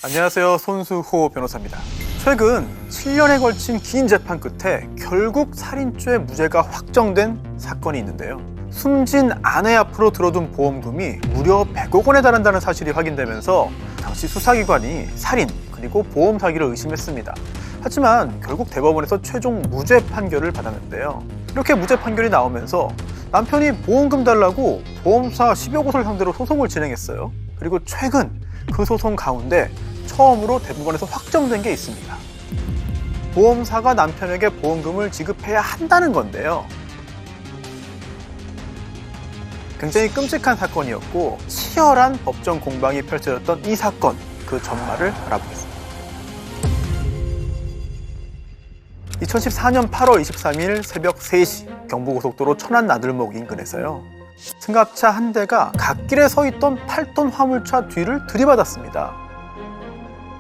안녕하세요. 손수호 변호사입니다. 최근 7년에 걸친 긴 재판 끝에 결국 살인죄 무죄가 확정된 사건이 있는데요. 숨진 아내 앞으로 들어둔 보험금이 무려 100억 원에 달한다는 사실이 확인되면서 당시 수사기관이 살인 그리고 보험 사기를 의심했습니다. 하지만 결국 대법원에서 최종 무죄 판결을 받았는데요. 이렇게 무죄 판결이 나오면서 남편이 보험금 달라고 보험사 10여 곳을 상대로 소송을 진행했어요. 그리고 최근 그 소송 가운데 처음으로 대법원에서 확정된 게 있습니다. 보험사가 남편에게 보험금을 지급해야 한다는 건데요. 굉장히 끔찍한 사건이었고 치열한 법정 공방이 펼쳐졌던 이 사건, 그 전말을 알아보겠습니다. 2014년 8월 23일 새벽 3시 경부고속도로 천안 나들목 인근에서요. 승합차 한 대가 갓길에 서 있던 8톤 화물차 뒤를 들이받았습니다.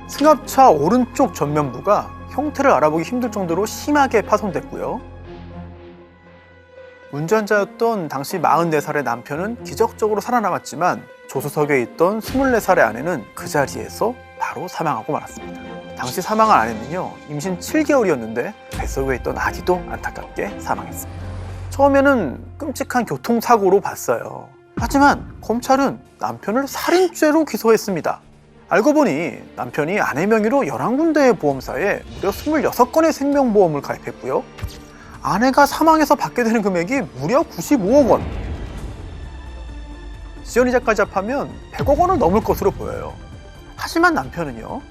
승합차 오른쪽 전면부가 형태를 알아보기 힘들 정도로 심하게 파손됐고요. 운전자였던 당시 44살의 남편은 기적적으로 살아남았지만 조수석에 있던 24살의 아내는 그 자리에서 바로 사망하고 말았습니다. 당시 사망한 아내는요, 임신 7개월이었는데 뱃속에 있던 아기도 안타깝게 사망했습니다. 처음에는 끔찍한 교통사고로 봤어요. 하지만 검찰은 남편을 살인죄로 기소했습니다. 알고 보니 남편이 아내 명의로 11군데의 보험사에 무려 26건의 생명보험을 가입했고요. 아내가 사망해서 받게 되는 금액이 무려 95억 원. 지연이자까지 합하면 100억 원을 넘을 것으로 보여요. 하지만 남편은요,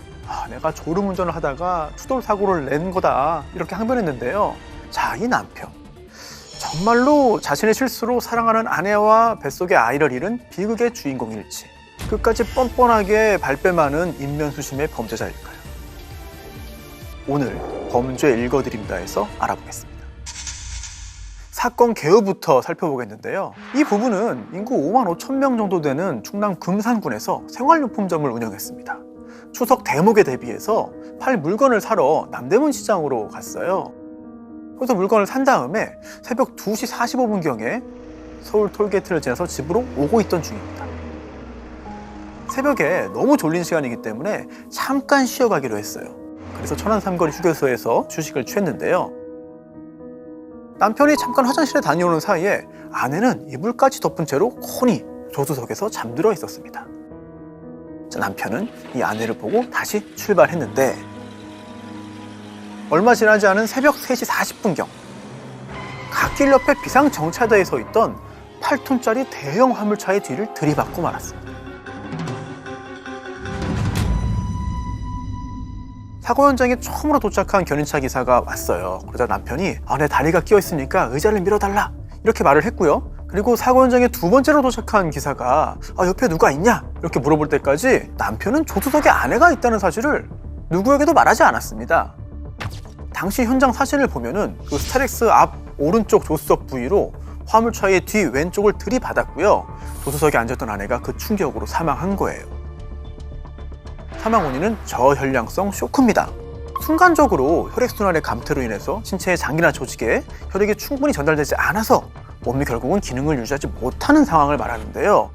내가 졸음운전을 하다가 추돌사고를 낸 거다 이렇게 항변했는데요. 자, 이 남편 정말로 자신의 실수로 사랑하는 아내와 뱃속의 아이를 잃은 비극의 주인공일지, 끝까지 뻔뻔하게 발뺌하는 인면수심의 범죄자일까요? 오늘 범죄 읽어드립니다에서 알아보겠습니다. 사건 개요부터 살펴보겠는데요. 이 부부는 인구 5만 5천 명 정도 되는 충남 금산군에서 생활용품점을 운영했습니다. 추석 대목에 대비해서 팔 물건을 사러 남대문 시장으로 갔어요. 그래서 물건을 산 다음에 새벽 2시 45분경에 서울 톨게이트를 지나서 집으로 오고 있던 중입니다. 새벽에 너무 졸린 시간이기 때문에 잠깐 쉬어가기로 했어요. 그래서 천안 삼거리 휴게소에서 휴식을 취했는데요. 남편이 잠깐 화장실에 다녀오는 사이에 아내는 이불까지 덮은 채로 콘히 조수석에서 잠들어 있었습니다. 남편은 이 아내를 보고 다시 출발했는데 얼마 지나지 않은 새벽 3시 40분경 갓길 옆에 비상정차대에 서 있던 8톤짜리 대형 화물차의 뒤를 들이받고 말았습니다. 사고 현장에 처음으로 도착한 견인차 기사가 왔어요. 그러자 남편이 내 다리가 끼어있으니까 의자를 밀어달라 이렇게 말을 했고요. 그리고 사고 현장에 두 번째로 도착한 기사가 옆에 누가 있냐 이렇게 물어볼 때까지 남편은 조수석에 아내가 있다는 사실을 누구에게도 말하지 않았습니다. 당시 현장 사진을 보면은 그 스타렉스 앞 오른쪽 조수석 부위로 화물차의 뒤 왼쪽을 들이받았고요. 조수석에 앉았던 아내가 그 충격으로 사망한 거예요. 사망 원인은 저혈량성 쇼크입니다. 순간적으로 혈액순환의 감퇴로 인해서 신체의 장기나 조직에 혈액이 충분히 전달되지 않아서 몸이 결국은 기능을 유지하지 못하는 상황을 말하는데요.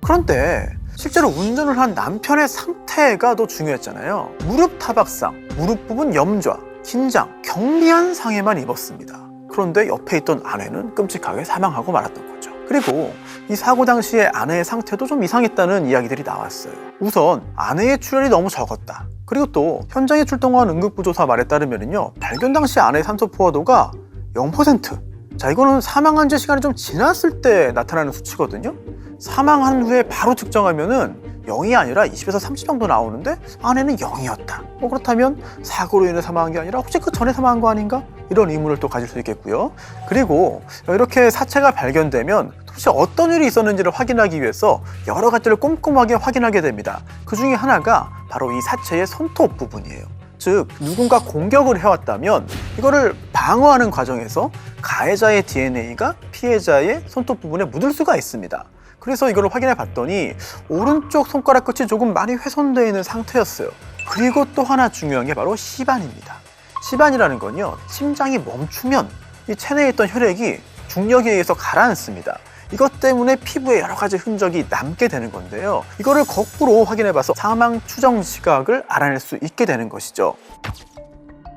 그런데 실제로 운전을 한 남편의 상태가 더 중요했잖아요. 무릎 타박상, 무릎 부분 염좌, 긴장, 경미한 상해만 입었습니다. 그런데 옆에 있던 아내는 끔찍하게 사망하고 말았던 거죠. 그리고 이 사고 당시에 아내의 상태도 좀 이상했다는 이야기들이 나왔어요. 우선 아내의 출혈이 너무 적었다. 그리고 또 현장에 출동한 응급구조사 말에 따르면요, 발견 당시 아내의 산소 포화도가 0%. 자, 이거는 사망한 지 시간이 좀 지났을 때 나타나는 수치거든요. 사망한 후에 바로 측정하면은 0이 아니라 20에서 30 정도 나오는데 아내는 0이었다. 그렇다면 사고로 인해 사망한 게 아니라 혹시 그 전에 사망한 거 아닌가? 이런 의문을 또 가질 수 있겠고요. 그리고 이렇게 사체가 발견되면 도대체 어떤 일이 있었는지를 확인하기 위해서 여러 가지를 꼼꼼하게 확인하게 됩니다. 그 중에 하나가 바로 이 사체의 손톱 부분이에요. 즉 누군가 공격을 해왔다면 이거를 방어하는 과정에서 가해자의 DNA가 피해자의 손톱 부분에 묻을 수가 있습니다. 그래서 이걸 확인해 봤더니 오른쪽 손가락 끝이 조금 많이 훼손되어 있는 상태였어요. 그리고 또 하나 중요한 게 바로 시반입니다. 시반이라는 건요, 심장이 멈추면 이 체내에 있던 혈액이 중력에 의해서 가라앉습니다. 이것 때문에 피부에 여러 가지 흔적이 남게 되는 건데요. 이거를 거꾸로 확인해봐서 사망 추정 시각을 알아낼 수 있게 되는 것이죠.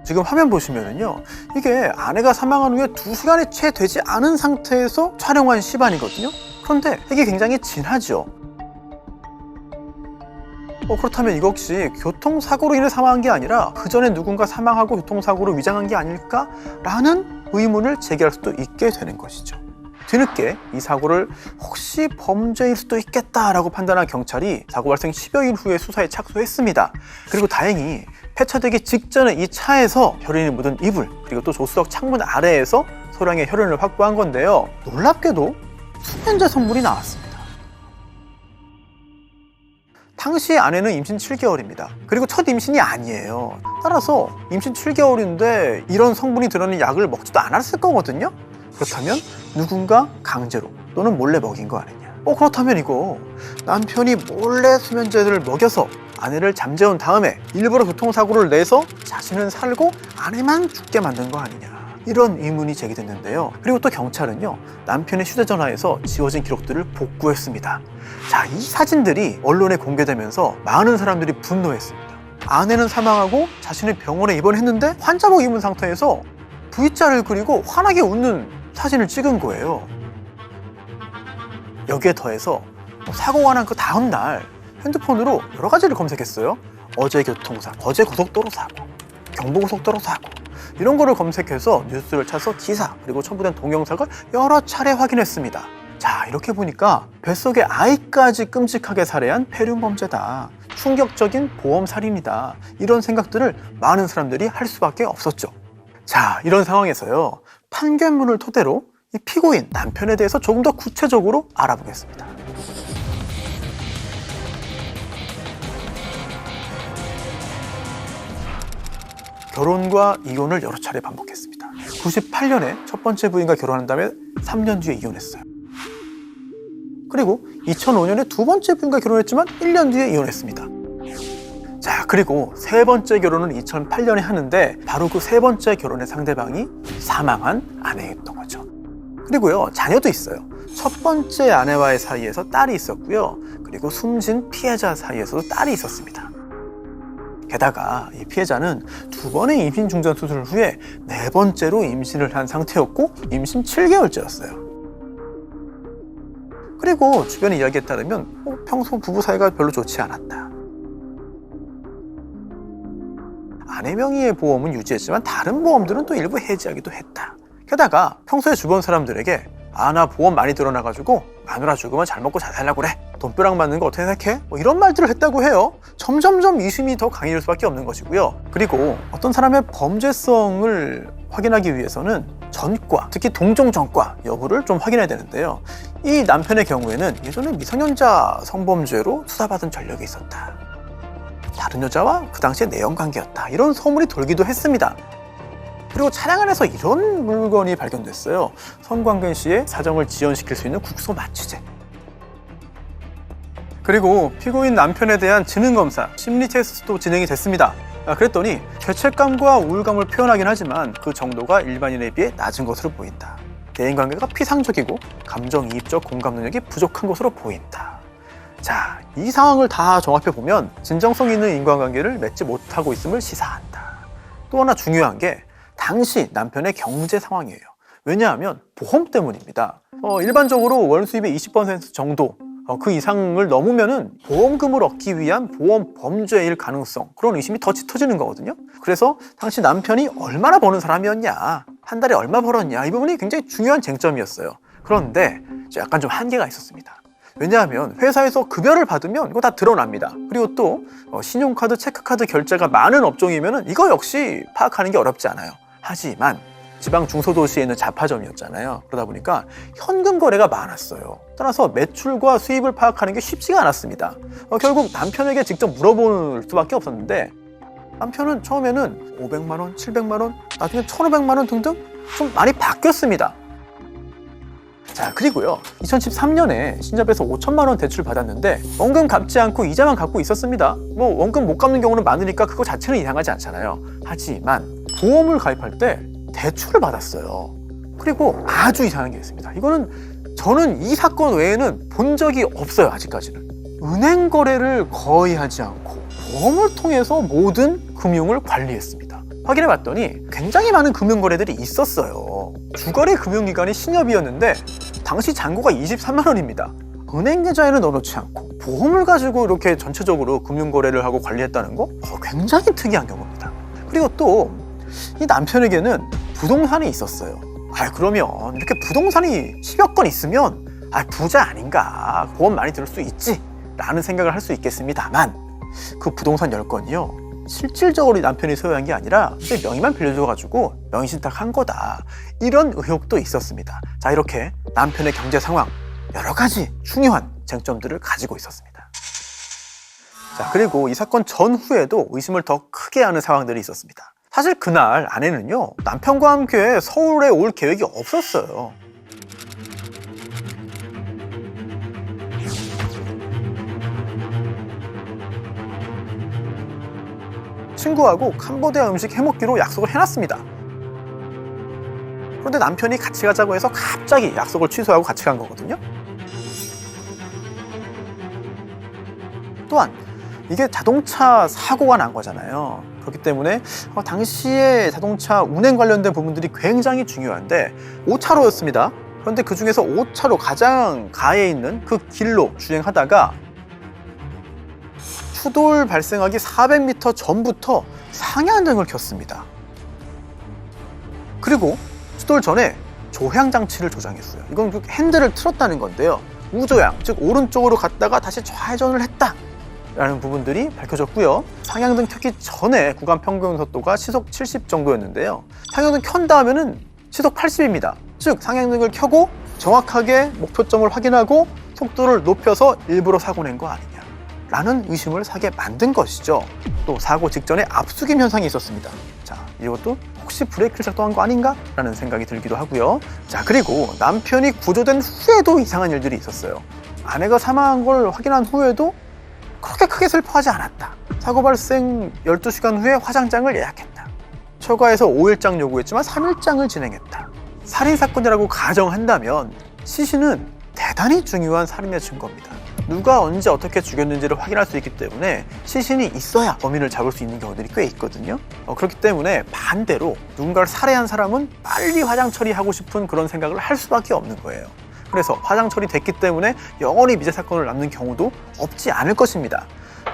지금 화면 보시면은요, 이게 아내가 사망한 후에 2시간이 채 되지 않은 상태에서 촬영한 시반이거든요. 그런데 이게 굉장히 진하죠. 그렇다면 이거 혹시 교통사고로 인해 사망한 게 아니라 그 전에 누군가 사망하고 교통사고로 위장한 게 아닐까라는 의문을 제기할 수도 있게 되는 것이죠. 뒤늦게 이 사고를 혹시 범죄일 수도 있겠다라고 판단한 경찰이 사고 발생 10여일 후에 수사에 착수했습니다. 그리고 다행히 폐차되기 직전에 이 차에서 혈흔이 묻은 이불, 그리고 또 조수석 창문 아래에서 소량의 혈흔을 확보한 건데요. 놀랍게도 수면제 성분이 나왔습니다. 당시 아내는 임신 7개월입니다. 그리고 첫 임신이 아니에요. 따라서 임신 7개월인데 이런 성분이 들어있는 약을 먹지도 않았을 거거든요. 그렇다면 누군가 강제로 또는 몰래 먹인 거 아니냐. 그렇다면 이거 남편이 몰래 수면제를 먹여서 아내를 잠재운 다음에 일부러 교통사고를 내서 자신은 살고 아내만 죽게 만든 거 아니냐. 이런 의문이 제기됐는데요. 그리고 또 경찰은요, 남편의 휴대전화에서 지워진 기록들을 복구했습니다. 자, 이 사진들이 언론에 공개되면서 많은 사람들이 분노했습니다. 아내는 사망하고 자신이 병원에 입원했는데 환자복 입은 상태에서 V자를 그리고 환하게 웃는 사진을 찍은 거예요. 여기에 더해서 사고가 난 그 다음 날 핸드폰으로 여러 가지를 검색했어요. 어제 교통사고, 어제 고속도로 사고, 경부고속도로 사고, 이런 거를 검색해서 뉴스를 찾아서 기사, 그리고 첨부된 동영상을 여러 차례 확인했습니다. 자, 이렇게 보니까 뱃속의 아이까지 끔찍하게 살해한 폐륜범죄다, 충격적인 보험살인이다, 이런 생각들을 많은 사람들이 할 수밖에 없었죠. 자, 이런 상황에서요, 판결문을 토대로 이 피고인 남편에 대해서 조금 더 구체적으로 알아보겠습니다. 결혼과 이혼을 여러 차례 반복했습니다. 98년에 첫 번째 부인과 결혼한 다음에 3년 뒤에 이혼했어요. 그리고 2005년에 두 번째 부인과 결혼했지만 1년 뒤에 이혼했습니다. 자, 그리고 세 번째 결혼은 2008년에 하는데 바로 그 세 번째 결혼의 상대방이 사망한 아내였던 거죠. 그리고요, 자녀도 있어요. 첫 번째 아내와의 사이에서 딸이 있었고요. 그리고 숨진 피해자 사이에서도 딸이 있었습니다. 게다가 이 피해자는 두 번의 임신 중단 수술 후에 네 번째로 임신을 한 상태였고 임신 7개월째였어요. 그리고 주변의 이야기에 따르면 평소 부부 사이가 별로 좋지 않았다. 아내 명의의 보험은 유지했지만 다른 보험들은 또 일부 해지하기도 했다. 게다가 평소에 주변 사람들에게 나 보험 많이 들어놔가지고 마누라 죽으면 잘 먹고 잘 살려고 그래, 돈벼락 맞는 거 어떻게 생각해? 이런 말들을 했다고 해요. 점점점 의심이 더 강해질 수밖에 없는 것이고요. 그리고 어떤 사람의 범죄성을 확인하기 위해서는 전과, 특히 동종 전과 여부를 좀 확인해야 되는데요. 이 남편의 경우에는 예전에 미성년자 성범죄로 수사받은 전력이 있었다, 다른 여자와 그 당시에 내연관계였다, 이런 소문이 돌기도 했습니다. 그리고 차량 안에서 이런 물건이 발견됐어요. 성광근 씨의 사정을 지연시킬 수 있는 국소 마취제. 그리고 피고인 남편에 대한 지능검사, 심리 테스트도 진행이 됐습니다. 그랬더니 죄책감과 우울감을 표현하긴 하지만 그 정도가 일반인에 비해 낮은 것으로 보인다. 대인관계가 피상적이고 감정이입적 공감 능력이 부족한 것으로 보인다. 자, 이 상황을 다 종합해 보면 진정성 있는 인간관계를 맺지 못하고 있음을 시사한다. 또 하나 중요한 게 당시 남편의 경제 상황이에요. 왜냐하면 보험 때문입니다. 일반적으로 월 수입의 20% 정도, 그 이상을 넘으면은 보험금을 얻기 위한 보험 범죄일 가능성, 그런 의심이 더 짙어지는 거거든요. 그래서 당시 남편이 얼마나 버는 사람이었냐, 한 달에 얼마 벌었냐, 이 부분이 굉장히 중요한 쟁점이었어요. 그런데 약간 좀 한계가 있었습니다. 왜냐하면 회사에서 급여를 받으면 이거 다 드러납니다. 그리고 또 신용카드, 체크카드 결제가 많은 업종이면 이거 역시 파악하는 게 어렵지 않아요. 하지만 지방 중소도시에 있는 잡화점이었잖아요. 그러다 보니까 현금 거래가 많았어요. 따라서 매출과 수입을 파악하는 게 쉽지가 않았습니다. 결국 남편에게 직접 물어볼 수밖에 없었는데 남편은 처음에는 500만 원, 700만 원, 나중에 1,500만 원 등등 좀 많이 바뀌었습니다. 자, 그리고요, 2013년에 신잡에서 5천만 원 대출 받았는데 원금 갚지 않고 이자만 갚고 있었습니다. 원금 못 갚는 경우는 많으니까 그거 자체는 이상하지 않잖아요. 하지만 보험을 가입할 때 대출을 받았어요. 그리고 아주 이상한 게 있습니다. 이거는 저는 이 사건 외에는 본 적이 없어요. 아직까지는. 은행 거래를 거의 하지 않고 보험을 통해서 모든 금융을 관리했습니다. 확인해 봤더니 굉장히 많은 금융 거래들이 있었어요. 주거래 금융기관이 신협이었는데 당시 잔고가 23만 원입니다. 은행 계좌에는 넣어놓지 않고 보험을 가지고 이렇게 전체적으로 금융 거래를 하고 관리했다는 거 굉장히 특이한 경우입니다. 그리고 또 이 남편에게는 부동산이 있었어요. 그러면 이렇게 부동산이 10여 건 있으면 부자 아닌가, 보험 많이 들을 수 있지 라는 생각을 할 수 있겠습니다만, 그 부동산 10건이요 실질적으로 남편이 소유한 게 아니라 명의만 빌려줘가지고 명의신탁한 거다, 이런 의혹도 있었습니다. 자, 이렇게 남편의 경제 상황, 여러 가지 중요한 쟁점들을 가지고 있었습니다. 자, 그리고 이 사건 전후에도 의심을 더 크게 하는 상황들이 있었습니다. 사실 그날 아내는요 남편과 함께 서울에 올 계획이 없었어요. 친구하고 캄보디아 음식 해먹기로 약속을 해놨습니다. 그런데 남편이 같이 가자고 해서 갑자기 약속을 취소하고 같이 간 거거든요. 또한 이게 자동차 사고가 난 거잖아요. 그렇기 때문에 당시에 자동차 운행 관련된 부분들이 굉장히 중요한데 5차로였습니다. 그런데 그 중에서 5차로 가장 가에 있는 그 길로 주행하다가 추돌 발생하기 400m 전부터 상향등을 켰습니다. 그리고 추돌 전에 조향장치를 조장했어요. 이건 그 핸들을 틀었다는 건데요. 우조향, 즉 오른쪽으로 갔다가 다시 좌회전을 했다 라는 부분들이 밝혀졌고요. 상향등 켰기 전에 구간 평균 속도가 시속 70 정도였는데요. 상향등 켠 다음에는 시속 80입니다. 즉 상향등을 켜고 정확하게 목표점을 확인하고 속도를 높여서 일부러 사고 낸 거 아니냐 라는 의심을 사게 만든 것이죠. 또 사고 직전에 앞숙임 현상이 있었습니다. 자, 이것도 혹시 브레이크를 작동한 거 아닌가? 라는 생각이 들기도 하고요. 자, 그리고 남편이 구조된 후에도 이상한 일들이 있었어요. 아내가 사망한 걸 확인한 후에도 그렇게 크게 슬퍼하지 않았다. 사고 발생 12시간 후에 화장장을 예약했다. 처가에서 5일장 요구했지만 3일장을 진행했다. 살인사건이라고 가정한다면 시신은 대단히 중요한 살인의 증거입니다. 누가 언제 어떻게 죽였는지를 확인할 수 있기 때문에 시신이 있어야 범인을 잡을 수 있는 경우들이 꽤 있거든요. 그렇기 때문에 반대로 누군가를 살해한 사람은 빨리 화장 처리하고 싶은 그런 생각을 할 수밖에 없는 거예요. 그래서 화장 처리됐기 때문에 영원히 미제 사건을 남는 경우도 없지 않을 것입니다.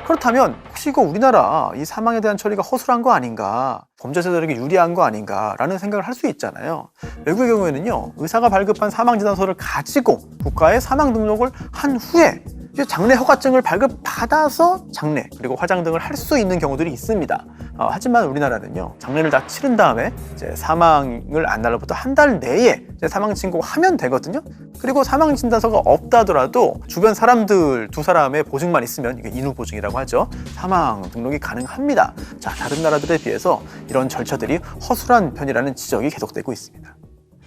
그렇다면 혹시 이거 우리나라 이 사망에 대한 처리가 허술한 거 아닌가, 범죄자들에게 유리한 거 아닌가 라는 생각을 할 수 있잖아요. 외국의 경우에는요 의사가 발급한 사망진단서를 가지고 국가에 사망 등록을 한 후에 장례 허가증을 발급받아서 장례 그리고 화장 등을 할 수 있는 경우들이 있습니다. 하지만 우리나라는요 장례를 다 치른 다음에 이제 사망을 안 날로부터 한 달 내에 이제 사망 신고를 하면 되거든요. 그리고 사망 진단서가 없다 하더라도 주변 사람들 2사람의 보증만 있으면 이게 인후 보증이라고 하죠. 사망 등록이 가능합니다. 자, 다른 나라들에 비해서 이런 절차들이 허술한 편이라는 지적이 계속되고 있습니다.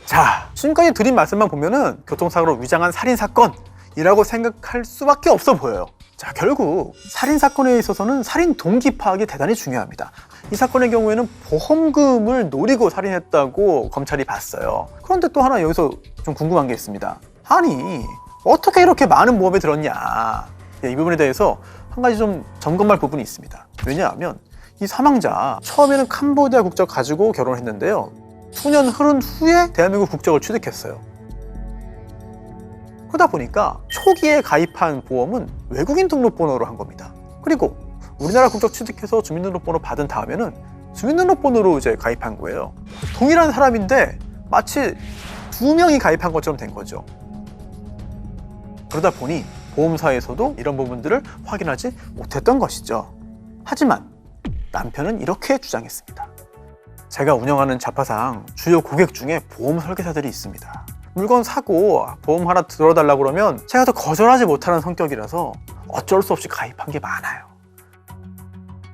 자, 지금까지 드린 말씀만 보면은 교통사고로 위장한 살인사건 이라고 생각할 수밖에 없어 보여요. 자, 결국 살인사건에 있어서는 살인 동기 파악이 대단히 중요합니다. 이 사건의 경우에는 보험금을 노리고 살인했다고 검찰이 봤어요. 그런데 또 하나 여기서 좀 궁금한 게 있습니다. 아니, 어떻게 이렇게 많은 보험에 들었냐? 이 부분에 대해서 한 가지 좀 점검할 부분이 있습니다. 왜냐하면 이 사망자 처음에는 캄보디아 국적 가지고 결혼했는데요. 수년 흐른 후에 대한민국 국적을 취득했어요. 그러다 보니까 초기에 가입한 보험은 외국인 등록번호로 한 겁니다. 그리고 우리나라 국적 취득해서 주민등록번호 받은 다음에는 주민등록번호로 이제 가입한 거예요. 동일한 사람인데 마치 2명이 가입한 것처럼 된 거죠. 그러다 보니 보험사에서도 이런 부분들을 확인하지 못했던 것이죠. 하지만 남편은 이렇게 주장했습니다. 제가 운영하는 자파상 주요 고객 중에 보험 설계사들이 있습니다. 물건 사고 보험 하나 들어달라고 그러면 제가 더 거절하지 못하는 성격이라서 어쩔 수 없이 가입한 게 많아요.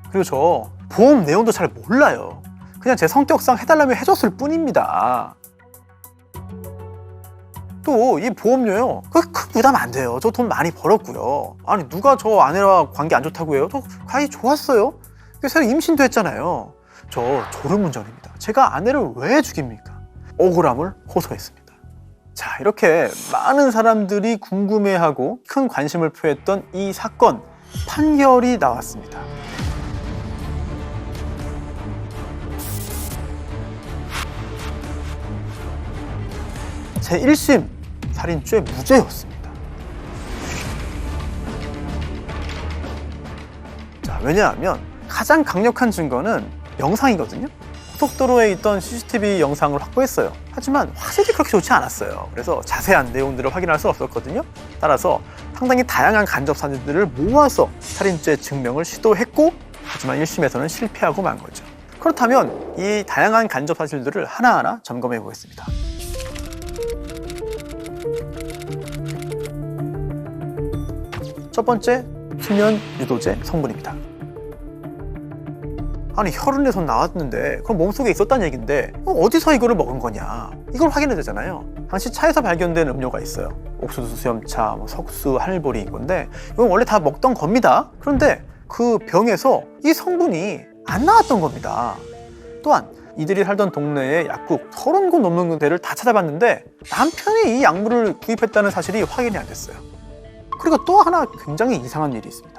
그리고 저 보험 내용도 잘 몰라요. 그냥 제 성격상 해달라면 해줬을 뿐입니다. 또 이 보험료요, 큰 부담 안 돼요. 저 돈 많이 벌었고요. 아니 누가 저 아내와 관계 안 좋다고 해요? 저 관계 좋았어요. 새로 임신도 했잖아요. 저 졸음운전입니다. 제가 아내를 왜 죽입니까? 억울함을 호소했습니다. 자, 이렇게 많은 사람들이 궁금해하고 큰 관심을 표했던 이 사건, 판결이 나왔습니다. 제1심 살인죄 무죄였습니다. 자, 왜냐하면 가장 강력한 증거는 영상이거든요. 고속도로에 있던 CCTV 영상을 확보했어요. 하지만 화질이 그렇게 좋지 않았어요. 그래서 자세한 내용들을 확인할 수 없었거든요. 따라서 상당히 다양한 간접 사진들을 모아서 살인죄 증명을 시도했고, 하지만 1심에서는 실패하고 만 거죠. 그렇다면 이 다양한 간접 사실들을 하나하나 점검해 보겠습니다. 첫 번째, 수면 유도제 성분입니다. 아니, 혈흔에서 나왔는데 그럼 몸속에 있었다는 얘긴데 어디서 이거를 먹은 거냐, 이걸 확인해야 되잖아요. 당시 차에서 발견된 음료가 있어요. 옥수수 수염차, 석수, 하늘보리, 이건데 이건 원래 다 먹던 겁니다. 그런데 그 병에서 이 성분이 안 나왔던 겁니다. 또한 이들이 살던 동네에 약국 30곳 넘는 데를 다 찾아봤는데 남편이 이 약물을 구입했다는 사실이 확인이 안 됐어요. 그리고 또 하나 굉장히 이상한 일이 있습니다.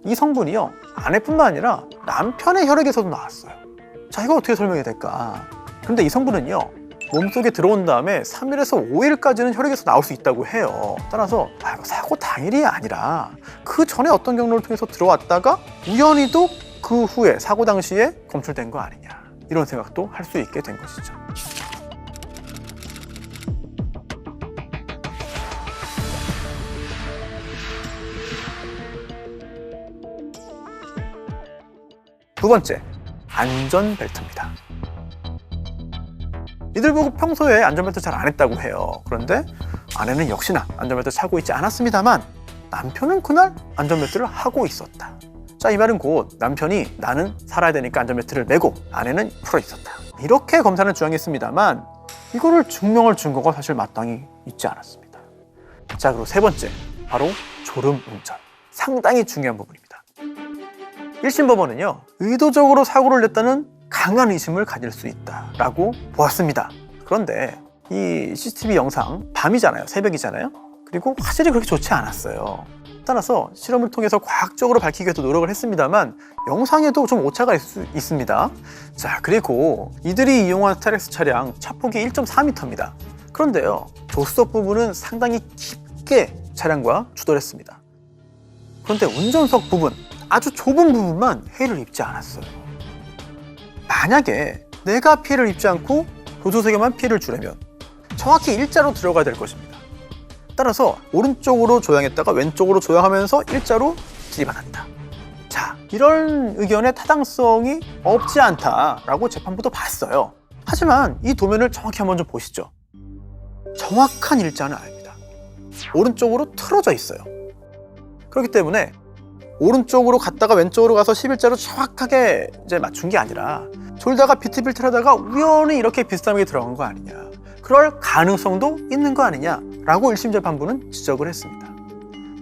이 성분이요, 아내뿐만 아니라 남편의 혈액에서도 나왔어요. 자, 이거 어떻게 설명해야 될까? 그런데 이 성분은요, 몸속에 들어온 다음에 3일에서 5일까지는 혈액에서 나올 수 있다고 해요. 따라서 사고 당일이 아니라 그 전에 어떤 경로를 통해서 들어왔다가 우연히도 그 후에 사고 당시에 검출된 거 아니냐, 이런 생각도 할 수 있게 된 것이죠. 두 번째, 안전벨트입니다. 이들 보고 평소에 안전벨트 잘 안 했다고 해요. 그런데 아내는 역시나 안전벨트 차고 있지 않았습니다만 남편은 그날 안전벨트를 하고 있었다. 자, 이 말은 곧 남편이 나는 살아야 되니까 안전벨트를 메고 아내는 풀어 있었다, 이렇게 검사는 주장했습니다.만 이거를 증명할 증거가 사실 마땅히 있지 않았습니다. 자, 그리고 세 번째, 바로 졸음운전. 상당히 중요한 부분입니다. 1심 법원은요, 의도적으로 사고를 냈다는 강한 의심을 가질 수 있다라고 보았습니다. 그런데 이 CCTV 영상 밤이잖아요, 새벽이잖아요. 그리고 화질이 그렇게 좋지 않았어요. 따라서 실험을 통해서 과학적으로 밝히기 위해서 노력을 했습니다만 영상에도 좀 오차가 있습니다. 자, 그리고 이들이 이용한 스타렉스 차량 차폭이 1.4m입니다. 그런데요, 조수석 부분은 상당히 깊게 차량과 추돌했습니다. 그런데 운전석 부분, 아주 좁은 부분만 해를 입지 않았어요. 만약에 내가 피해를 입지 않고 조수석에만 피해를 주려면 정확히 일자로 들어가야 될 것입니다. 따라서 오른쪽으로 조향했다가 왼쪽으로 조향하면서 일자로 들이받았다. 자, 이런 의견의 타당성이 없지 않다라고 재판부도 봤어요. 하지만 이 도면을 정확히 한번 좀 보시죠. 정확한 일자는 아닙니다. 오른쪽으로 틀어져 있어요. 그렇기 때문에 오른쪽으로 갔다가 왼쪽으로 가서 11자로 정확하게 이제 맞춘 게 아니라 돌다가 비틀비틀 하다가 우연히 이렇게 비슷하게 들어간 거 아니냐, 그럴 가능성도 있는 거 아니냐라고 1심 재판부는 지적을 했습니다.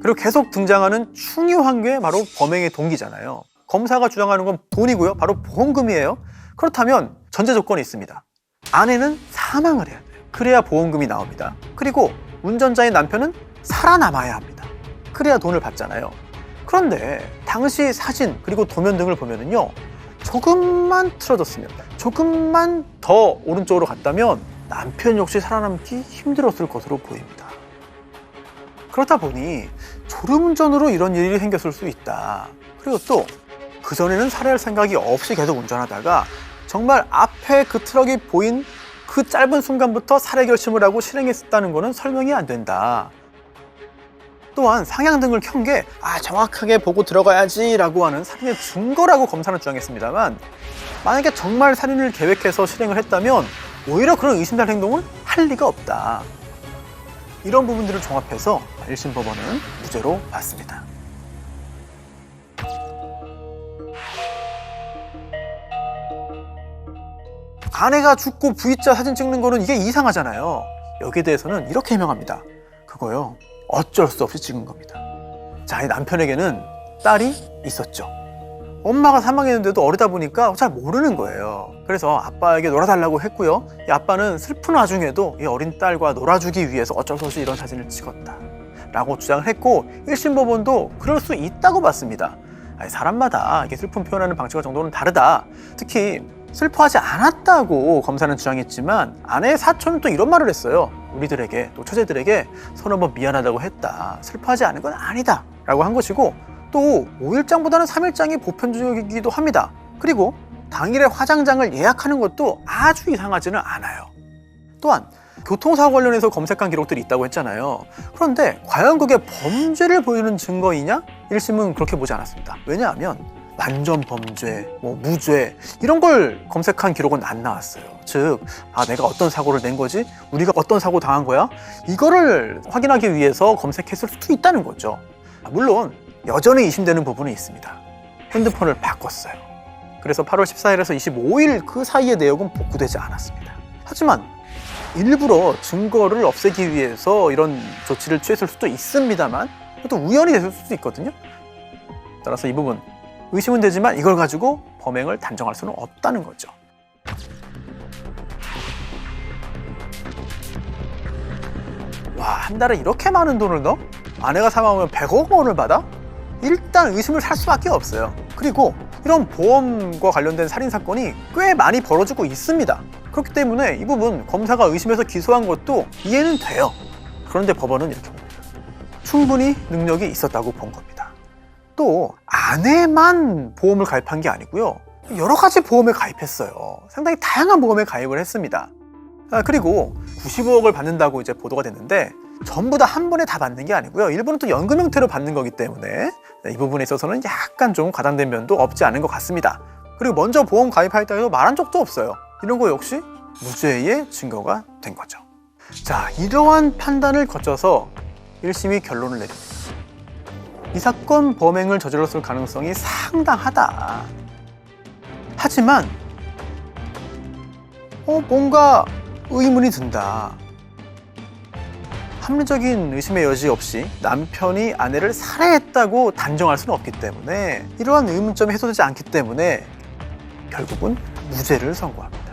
그리고 계속 등장하는 중요한 게 바로 범행의 동기잖아요. 검사가 주장하는 건 돈이고요, 바로 보험금이에요. 그렇다면 전제 조건이 있습니다. 아내는 사망을 해야 돼요. 그래야 보험금이 나옵니다. 그리고 운전자인 남편은 살아남아야 합니다. 그래야 돈을 받잖아요. 그런데 당시 사진 그리고 도면 등을 보면은요, 조금만 틀어졌으면, 조금만 더 오른쪽으로 갔다면 남편 역시 살아남기 힘들었을 것으로 보입니다. 그렇다 보니 졸음운전으로 이런 일이 생겼을 수 있다. 그리고 또 그전에는 살해할 생각이 없이 계속 운전하다가 정말 앞에 그 트럭이 보인 그 짧은 순간부터 살해 결심을 하고 실행했다는 것은 설명이 안 된다. 또한 상향등을 켠 게 정확하게 보고 들어가야지 라고 하는 살인의 증거라고 검사는 주장했습니다만 만약에 정말 살인을 계획해서 실행을 했다면 오히려 그런 의심살 행동을 할 리가 없다. 이런 부분들을 종합해서 1심 법원은 무죄로 봤습니다. 아내가 죽고 V자 사진 찍는 거는 이게 이상하잖아요. 여기에 대해서는 이렇게 해명합니다. 그거요, 어쩔 수 없이 찍은 겁니다. 자, 이 남편에게는 딸이 있었죠. 엄마가 사망했는데도 어리다 보니까 잘 모르는 거예요. 그래서 아빠에게 놀아달라고 했고요. 이 아빠는 슬픈 와중에도 이 어린 딸과 놀아주기 위해서 어쩔 수 없이 이런 사진을 찍었다 라고 주장을 했고, 1심 법원도 그럴 수 있다고 봤습니다. 사람마다 이게 슬픔 표현하는 방식과 정도는 다르다. 특히 슬퍼하지 않았다고 검사는 주장했지만 아내의 사촌은 또 이런 말을 했어요. 우리들에게, 또 처제들에게 서너 번 미안하다고 했다, 슬퍼하지 않은 건 아니다 라고 한 것이고, 또 5일장보다는 3일장이 보편적이기도 합니다. 그리고 당일에 화장장을 예약하는 것도 아주 이상하지는 않아요. 또한 교통사고 관련해서 검색한 기록들이 있다고 했잖아요. 그런데 과연 그게 범죄를 보여주는 증거이냐? 1심은 그렇게 보지 않았습니다. 왜냐하면 완전 범죄, 무죄 이런 걸 검색한 기록은 안 나왔어요. 즉, 내가 어떤 사고를 낸 거지? 우리가 어떤 사고 당한 거야? 이거를 확인하기 위해서 검색했을 수도 있다는 거죠. 물론 여전히 의심되는 부분이 있습니다. 핸드폰을 바꿨어요. 그래서 8월 14일에서 25일 그 사이의 내역은 복구되지 않았습니다. 하지만 일부러 증거를 없애기 위해서 이런 조치를 취했을 수도 있습니다만 또 우연히 됐을 수도 있거든요. 따라서 이 부분 의심은 되지만 이걸 가지고 범행을 단정할 수는 없다는 거죠. 와, 한 달에 이렇게 많은 돈을 넣어? 아내가 사망하면 100억 원을 받아? 일단 의심을 살 수밖에 없어요. 그리고 이런 보험과 관련된 살인사건이 꽤 많이 벌어지고 있습니다. 그렇기 때문에 이 부분 검사가 의심해서 기소한 것도 이해는 돼요. 그런데 법원은 이렇게 봅니다. 충분히 능력이 있었다고 본 겁니다. 또 아내만 보험을 가입한 게 아니고요. 여러 가지 보험에 가입했어요. 상당히 다양한 보험에 가입을 했습니다. 그리고 95억을 받는다고 이제 보도가 됐는데 전부 다 한 번에 다 받는 게 아니고요. 일부는 또 연금 형태로 받는 거기 때문에 이 부분에 있어서는 약간 좀 과장된 면도 없지 않은 것 같습니다. 그리고 먼저 보험 가입하였다 해도 말한 적도 없어요. 이런 거 역시 무죄의 증거가 된 거죠. 자, 이러한 판단을 거쳐서 1심이 결론을 내립니다. 이 사건 범행을 저질렀을 가능성이 상당하다. 하지만 뭔가 의문이 든다. 합리적인 의심의 여지 없이 남편이 아내를 살해했다고 단정할 수는 없기 때문에 이러한 의문점이 해소되지 않기 때문에 결국은 무죄를 선고합니다.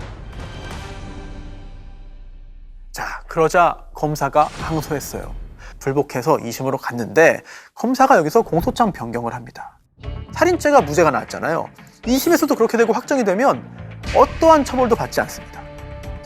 자, 그러자 검사가 항소했어요. 불복해서 2심으로 갔는데 검사가 여기서 공소장 변경을 합니다. 살인죄가 무죄가 나왔잖아요. 2심에서도 그렇게 되고 확정이 되면 어떠한 처벌도 받지 않습니다.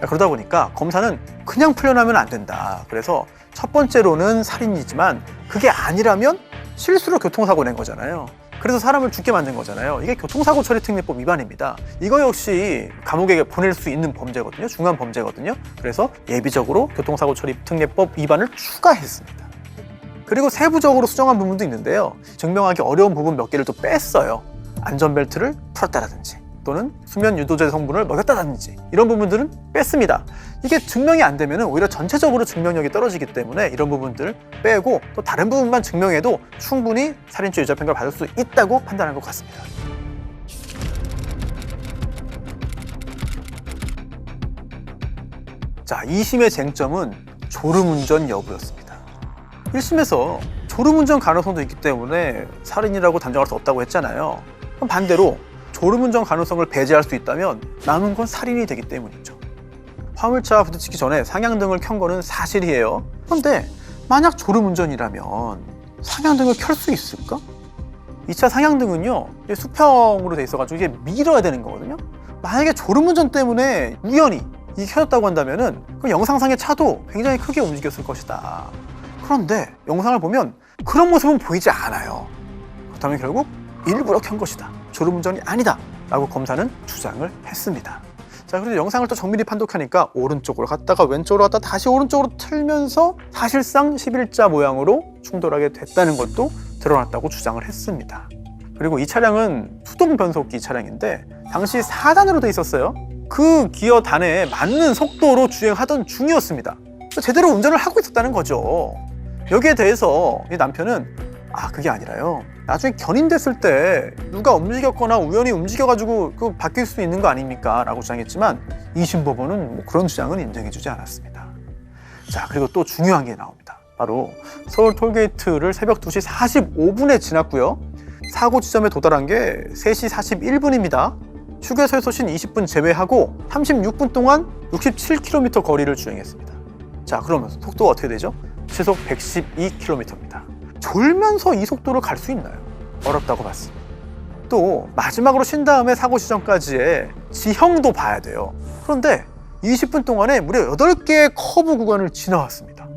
자, 그러다 보니까 검사는 그냥 풀려나면 안 된다. 그래서 첫 번째로는 살인이지만 그게 아니라면 실수로 교통사고 낸 거잖아요. 그래서 사람을 죽게 만든 거잖아요. 이게 교통사고 처리특례법 위반입니다. 이거 역시 감옥에 보낼 수 있는 범죄거든요. 중한 범죄거든요. 그래서 예비적으로 교통사고 처리특례법 위반을 추가했습니다. 그리고 세부적으로 수정한 부분도 있는데요. 증명하기 어려운 부분 몇 개를 또 뺐어요. 안전벨트를 풀었다라든지 또는 수면 유도제 성분을 먹였다든지 이런 부분들은 뺐습니다. 이게 증명이 안 되면 오히려 전체적으로 증명력이 떨어지기 때문에 이런 부분들을 빼고 또 다른 부분만 증명해도 충분히 살인죄 유죄 판결을 받을 수 있다고 판단한 것 같습니다. 자, 2심의 쟁점은 졸음운전 여부였습니다. 1심에서 졸음운전 가능성도 있기 때문에 살인이라고 단정할 수 없다고 했잖아요. 그럼 반대로 졸음운전 가능성을 배제할 수 있다면 남은 건 살인이 되기 때문이죠. 화물차와 부딪히기 전에 상향등을 켠 거는 사실이에요. 그런데 만약 졸음운전이라면 상향등을 켤 수 있을까? 2차 상향등은요, 수평으로 돼 있어가지고 이게 밀어야 되는 거거든요. 만약에 졸음운전 때문에 우연히 이게 켜졌다고 한다면은 그 영상상의 차도 굉장히 크게 움직였을 것이다. 그런데 영상을 보면 그런 모습은 보이지 않아요. 그렇다면 결국 일부러 켠 것이다. 졸음운전이 아니다 라고 검사는 주장을 했습니다. 자, 그래서 영상을 또 정밀히 판독하니까 오른쪽으로 갔다가 왼쪽으로 갔다가 다시 오른쪽으로 틀면서 사실상 11자 모양으로 충돌하게 됐다는 것도 드러났다고 주장을 했습니다. 그리고 이 차량은 수동 변속기 차량인데 당시 4단으로 돼 있었어요. 그 기어 단에 맞는 속도로 주행하던 중이었습니다. 제대로 운전을 하고 있었다는 거죠. 여기에 대해서 이 남편은 그게 아니라요, 나중에 견인됐을 때 누가 움직였거나 우연히 움직여가지고 그 바뀔 수 있는 거 아닙니까? 라고 주장했지만 2심 법원은 그런 주장은 인정해주지 않았습니다. 자, 그리고 또 중요한 게 나옵니다. 바로 서울 톨게이트를 새벽 2시 45분에 지났고요. 사고 지점에 도달한 게 3시 41분입니다. 휴게소에서 쉰 20분 제외하고 36분 동안 67km 거리를 주행했습니다. 자, 그러면 속도가 어떻게 되죠? 시속 112km입니다. 졸면서 이 속도를 갈 수 있나요? 어렵다고 봤습니다. 또 마지막으로 쉰 다음에 사고 지점까지의 지형도 봐야 돼요. 그런데 20분 동안에 무려 8개의 커브 구간을 지나왔습니다.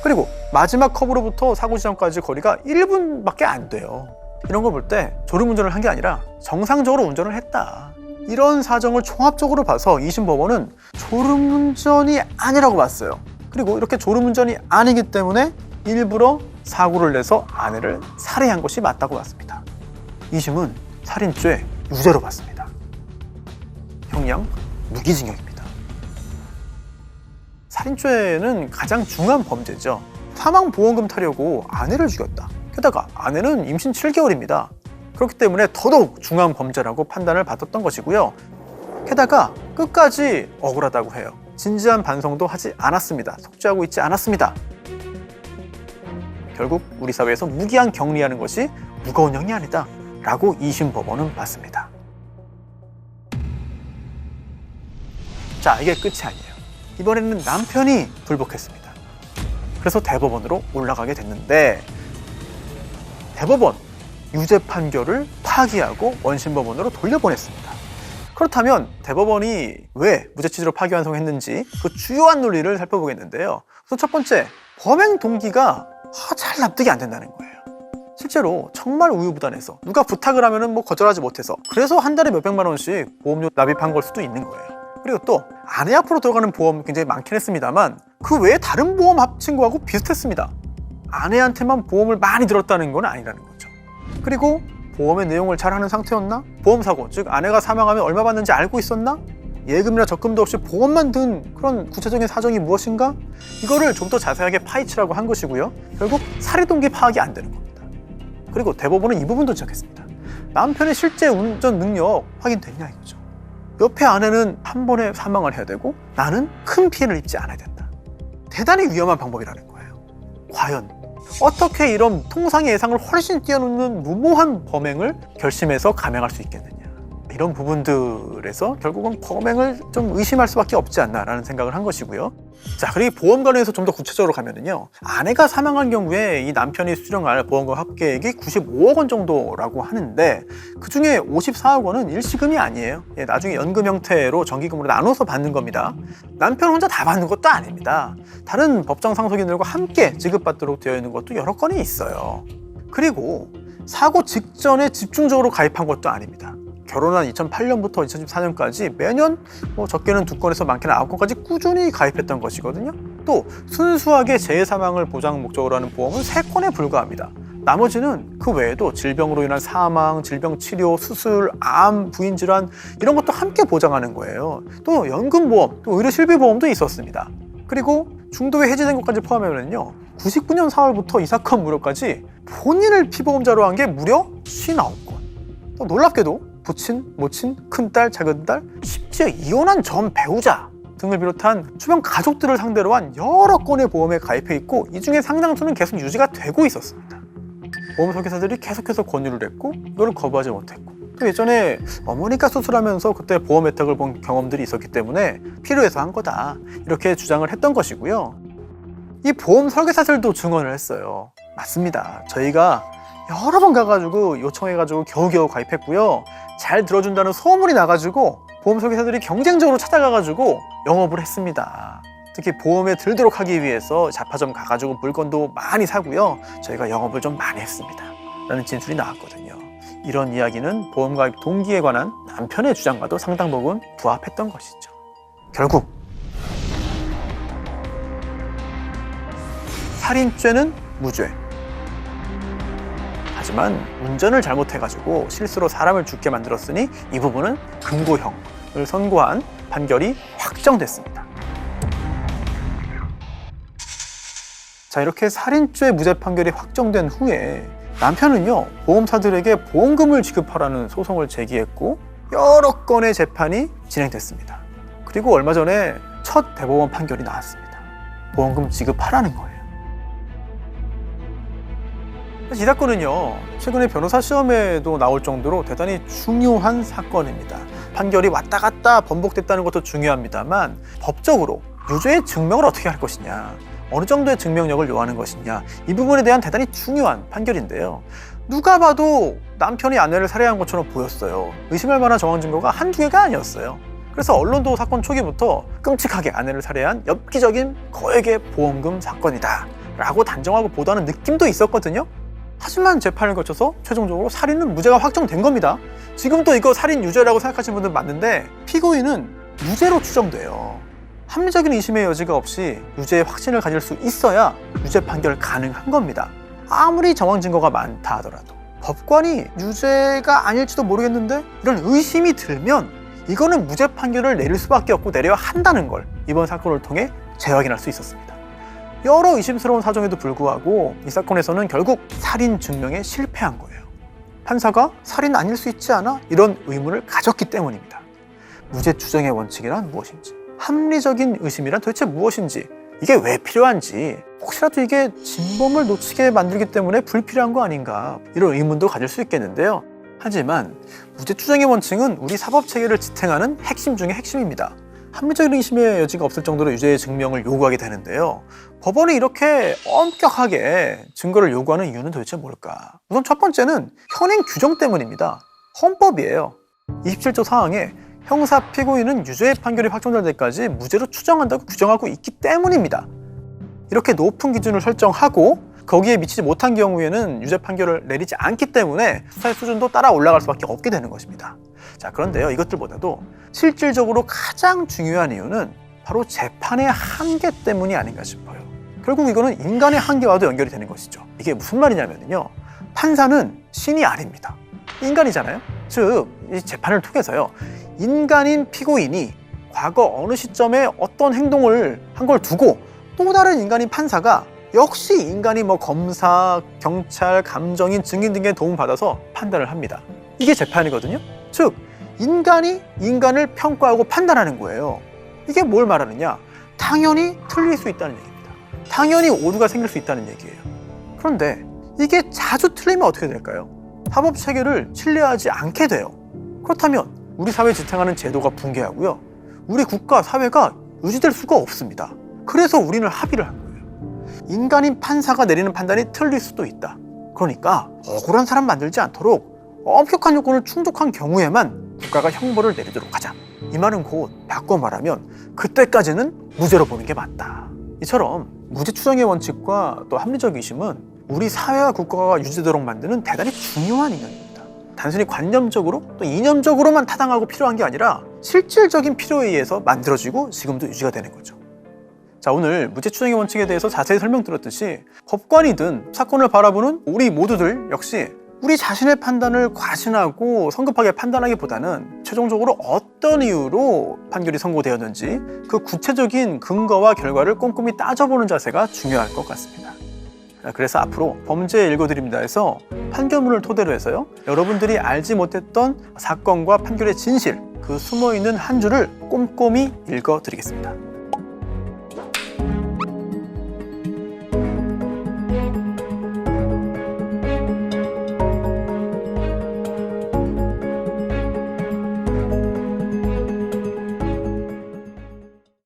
그리고 마지막 커브로부터 사고 지점까지 거리가 1분밖에 안 돼요. 이런 걸 볼 때 졸음운전을 한 게 아니라 정상적으로 운전을 했다. 이런 사정을 종합적으로 봐서 2심 법원은 졸음운전이 아니라고 봤어요. 그리고 이렇게 졸음운전이 아니기 때문에 일부러 사고를 내서 아내를 살해한 것이 맞다고 봤습니다. 2심은 살인죄 유죄로 봤습니다. 형량 무기징역입니다. 살인죄는 가장 중한 범죄죠. 사망보험금 타려고 아내를 죽였다. 게다가 아내는 임신 7개월입니다. 그렇기 때문에 더더욱 중한 범죄라고 판단을 받았던 것이고요. 게다가 끝까지 억울하다고 해요. 진지한 반성도 하지 않았습니다. 속죄하고 있지 않았습니다. 결국 우리 사회에서 무기한 격리하는 것이 무거운 형이 아니다 라고 2심 법원은 봤습니다. 자, 이게 끝이 아니에요. 이번에는 남편이 불복했습니다. 그래서 대법원으로 올라가게 됐는데 대법원 유죄 판결을 파기하고 원심법원으로 돌려보냈습니다. 그렇다면 대법원이 왜 무죄 취지로 파기환송했는지 그 주요한 논리를 살펴보겠는데요. 우선 첫 번째, 범행 동기가 잘 납득이 안 된다는 거예요. 실제로 정말 우유부단해서 누가 부탁을 하면은 거절하지 못해서 그래서 한 달에 몇백만 원씩 보험료 납입한 걸 수도 있는 거예요. 그리고 또 아내 앞으로 들어가는 보험 굉장히 많긴 했습니다만 그 외에 다른 보험 합친 거하고 비슷했습니다. 아내한테만 보험을 많이 들었다는 건 아니라는 거죠. 그리고 보험의 내용을 잘 아는 상태였나? 보험사고, 즉 아내가 사망하면 얼마 받는지 알고 있었나? 예금이나 적금도 없이 보험만 든 그런 구체적인 사정이 무엇인가? 이거를 좀 더 자세하게 파헤치라고 한 것이고요. 결국 살해 동기 파악이 안 되는 겁니다. 그리고 대법원은 이 부분도 지적했습니다. 남편의 실제 운전 능력 확인됐냐 이거죠. 옆에 아내는 한 번에 사망을 해야 되고 나는 큰 피해를 입지 않아야 된다. 대단히 위험한 방법이라는 거예요. 과연 어떻게 이런 통상의 예상을 훨씬 뛰어넘는 무모한 범행을 결심해서 감행할 수 있겠느냐. 이런 부분들에서 결국은 범행을 좀 의심할 수밖에 없지 않나라는 생각을 한 것이고요. 자, 그리고 보험 관련해서 좀 더 구체적으로 가면은요. 아내가 사망한 경우에 이 남편이 수령할 보험금 합계액이 95억 원 정도라고 하는데 그중에 54억 원은 일시금이 아니에요. 나중에 연금 형태로 정기금으로 나눠서 받는 겁니다. 남편 혼자 다 받는 것도 아닙니다. 다른 법정 상속인들과 함께 지급받도록 되어 있는 것도 여러 건이 있어요. 그리고 사고 직전에 집중적으로 가입한 것도 아닙니다. 결혼한 2008년부터 2014년까지 매년 적게는 2건에서 많게는 9건까지 꾸준히 가입했던 것이거든요. 또 순수하게 재해사망을 보장 목적으로 하는 보험은 3건에 불과합니다. 나머지는 그 외에도 질병으로 인한 사망, 질병 치료, 수술, 암, 부인질환 이런 것도 함께 보장하는 거예요. 또 연금보험, 또 의료실비보험도 있었습니다. 그리고 중도에 해지된 것까지 포함하면요. 99년 4월부터 이 사건 무렵까지 본인을 피보험자로 한 게 무려 59건. 또 놀랍게도 부친, 모친, 큰딸, 작은딸, 심지어 이혼한 전 배우자 등을 비롯한 주변 가족들을 상대로 한 여러 건의 보험에 가입해 있고 이 중에 상당수는 계속 유지가 되고 있었습니다. 보험 설계사들이 계속해서 권유를 했고 이걸 거부하지 못했고 또 예전에 어머니가 수술하면서 그때 보험 혜택을 본 경험들이 있었기 때문에 필요해서 한 거다 이렇게 주장을 했던 것이고요. 이 보험 설계사들도 증언을 했어요. 맞습니다. 저희가 여러 번 가가지고 요청해가지고 겨우겨우 가입했고요. 잘 들어준다는 소문이 나가지고 보험 설계사들이 경쟁적으로 찾아가가지고 영업을 했습니다. 특히 보험에 들도록 하기 위해서 잡화점 가가지고 물건도 많이 사고요. 저희가 영업을 좀 많이 했습니다. 라는 진술이 나왔거든요. 이런 이야기는 보험 가입 동기에 관한 남편의 주장과도 상당 부분 부합했던 것이죠. 결국 살인죄는 무죄. 하지만 운전을 잘못해가지고 실수로 사람을 죽게 만들었으니 이 부분은 금고형을 선고한 판결이 확정됐습니다. 자, 이렇게 살인죄 무죄 판결이 확정된 후에 남편은요 보험사들에게 보험금을 지급하라는 소송을 제기했고 여러 건의 재판이 진행됐습니다. 그리고 얼마 전에 첫 대법원 판결이 나왔습니다. 보험금 지급하라는 거예요. 사실 이 사건은요, 최근에 변호사 시험에도 나올 정도로 대단히 중요한 사건입니다. 판결이 왔다 갔다 번복됐다는 것도 중요합니다만 법적으로 유죄의 증명을 어떻게 할 것이냐, 어느 정도의 증명력을 요하는 것이냐, 이 부분에 대한 대단히 중요한 판결인데요. 누가 봐도 남편이 아내를 살해한 것처럼 보였어요. 의심할 만한 정황 증거가 한두 개가 아니었어요. 그래서 언론도 사건 초기부터 끔찍하게 아내를 살해한 엽기적인 거액의 보험금 사건이다 라고 단정하고 보도하는 느낌도 있었거든요. 하지만 재판을 거쳐서 최종적으로 살인은 무죄가 확정된 겁니다. 지금도 이거 살인 유죄라고 생각하시는 분들 많은데 피고인은 무죄로 추정돼요. 합리적인 의심의 여지가 없이 유죄의 확신을 가질 수 있어야 유죄 판결 가능한 겁니다. 아무리 정황 증거가 많다 하더라도 법관이 유죄가 아닐지도 모르겠는데 이런 의심이 들면 이거는 무죄 판결을 내릴 수밖에 없고 내려야 한다는 걸 이번 사건을 통해 재확인할 수 있었습니다. 여러 의심스러운 사정에도 불구하고 이 사건에서는 결국 살인 증명에 실패한 거예요. 판사가 살인 아닐 수 있지 않아? 이런 의문을 가졌기 때문입니다. 무죄 추정의 원칙이란 무엇인지, 합리적인 의심이란 도대체 무엇인지, 이게 왜 필요한지, 혹시라도 이게 진범을 놓치게 만들기 때문에 불필요한 거 아닌가, 이런 의문도 가질 수 있겠는데요. 하지만 무죄 추정의 원칙은 우리 사법체계를 지탱하는 핵심 중의 핵심입니다. 합리적인 의심의 여지가 없을 정도로 유죄의 증명을 요구하게 되는데요. 법원이 이렇게 엄격하게 증거를 요구하는 이유는 도대체 뭘까? 우선 첫 번째는 현행 규정 때문입니다. 헌법이에요. 27조 사항에 형사 피고인은 유죄의 판결이 확정될 때까지 무죄로 추정한다고 규정하고 있기 때문입니다. 이렇게 높은 기준을 설정하고 거기에 미치지 못한 경우에는 유죄 판결을 내리지 않기 때문에 수사의 수준도 따라 올라갈 수밖에 없게 되는 것입니다. 자, 그런데요, 이것들보다도 실질적으로 가장 중요한 이유는 바로 재판의 한계 때문이 아닌가 싶어요. 결국 이거는 인간의 한계와도 연결이 되는 것이죠. 이게 무슨 말이냐면요, 판사는 신이 아닙니다. 인간이잖아요. 즉, 이 재판을 통해서요, 인간인 피고인이 과거 어느 시점에 어떤 행동을 한 걸 두고 또 다른 인간인 판사가 역시 인간이 검사, 경찰, 감정인, 증인 등의 도움을 받아서 판단을 합니다. 이게 재판이거든요. 즉, 인간이 인간을 평가하고 판단하는 거예요. 이게 뭘 말하느냐? 당연히 틀릴 수 있다는 얘기입니다. 당연히 오류가 생길 수 있다는 얘기예요. 그런데 이게 자주 틀리면 어떻게 될까요? 사법 체계를 신뢰하지 않게 돼요. 그렇다면 우리 사회에 지탱하는 제도가 붕괴하고요, 우리 국가, 사회가 유지될 수가 없습니다. 그래서 우리는 합의를 한 거예요. 인간인 판사가 내리는 판단이 틀릴 수도 있다. 그러니까 억울한 사람 만들지 않도록 엄격한 요건을 충족한 경우에만 국가가 형벌을 내리도록 하자. 이 말은 곧 바꿔 말하면 그때까지는 무죄로 보는 게 맞다. 이처럼 무죄 추정의 원칙과 또 합리적 의심은 우리 사회와 국가가 유지되도록 만드는 대단히 중요한 이념입니다. 단순히 관념적으로 또 이념적으로만 타당하고 필요한 게 아니라 실질적인 필요에 의해서 만들어지고 지금도 유지가 되는 거죠. 자, 오늘 무죄 추정의 원칙에 대해서 자세히 설명드렸듯이 법관이든 사건을 바라보는 우리 모두들 역시 우리 자신의 판단을 과신하고 성급하게 판단하기보다는 최종적으로 어떤 이유로 판결이 선고되었는지 그 구체적인 근거와 결과를 꼼꼼히 따져보는 자세가 중요할 것 같습니다. 그래서 앞으로 범죄 읽어드립니다에서 판결문을 토대로 해서요, 여러분들이 알지 못했던 사건과 판결의 진실, 그 숨어있는 한 줄을 꼼꼼히 읽어드리겠습니다.